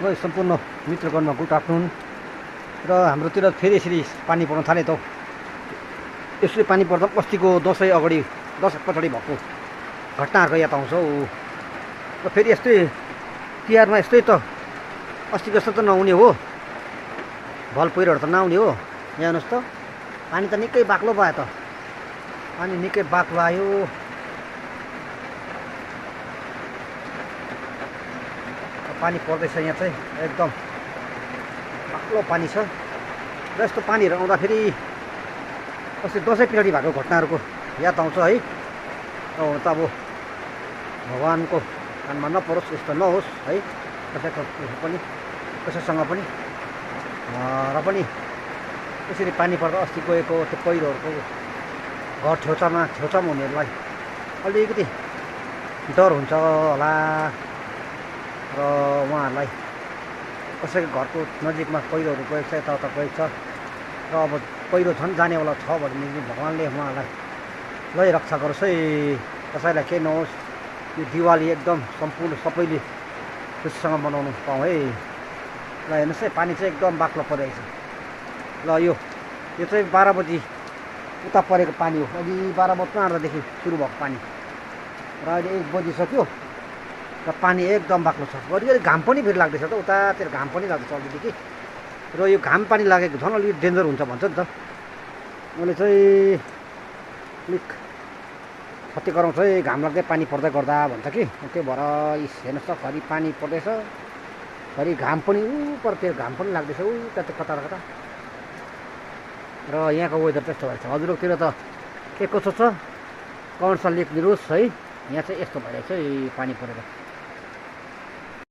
ल सम्पूर्ण मित्रगणमा good afternoon. र हाम्रोतिर फेरि यसरी पानी पर्न थाले त यसरी पानी पर्दा अस्तिको दसैँ अगाडि 10 पछाडि भएको घटनाहरूको याद आउँछ हौ। र फेरि यस्तै तिहारमा यस्तै त अस्ति जस्तो त नहुने हो, भल पहिरोहरू त नआउने हो। यहाँ हेर्नुहोस् त पानी त निकै बाक्लो भयो त, पानी निकै बाक्लो आयो। पानी पर्दैछ यहाँ चाहिँ एकदम बाक्लो पानी छ। र यस्तो पानीहरू आउँदाखेरि अस्ति दसैँ पछाडि भएको घटनाहरूको याद आउँछ है। त अब भगवान्को कानमा नपरोस्, यस्तो नहोस् है कसैको पनि कसैसँग पनि। र पनि यसरी पानी पर्दा अस्ति गएको त्यो पहिरोहरूको घर छेउछाउमा हुनेहरूलाई अलिकति डर हुन्छ होला। र उहाँहरूलाई कसैको घरको नजिकमा पहिरोहरू गएको छ, यताउता गएको छ र अब पहिरो झन् जानेवाला छ भने भगवान्ले उहाँहरूलाई लै रक्षा गरोस् है, कसैलाई केही नहोस्। यो दिवाली एकदम सम्पूर्ण सबैले खुसीसँग मनाउनु पाऊँ है। ल हेर्नुहोस् है पानी चाहिँ एकदम बाक्लो परिरहेछ। ल यो चाहिँ 12 बजी उता परेको पानी हो। अघि 12 बज्न आँट्दादेखि सुरु भएको पानी र अहिले 1 बजिसक्यो र पानी एकदम बाक्लो छ। घरिघरि घाम पनि फेरि लाग्दैछ त, उतातिर घाम पनि लाग्दैछ अलिकति कि। र यो घाम पानी लागेको झन् अलिक डेन्जर हुन्छ भन्छ नि त। मैले चाहिँ अलिक क्षति गराउँछ है घाम लाग्दै पानी पर्दै गर्दा भन्छ कि। त्यो भएर हेर्नुहोस् त घरि पानी पर्दैछ, घरि घाम पनि परतिर घाम पनि लाग्दैछ ऊ कता कता कता। र यहाँको वेदर त्यस्तो भएछ। हजुरतिर त के कसो छ कमेन्ट्समा लेखिदिनुहोस् है। यहाँ चाहिँ यस्तो भइरहेछ है पानी परेर।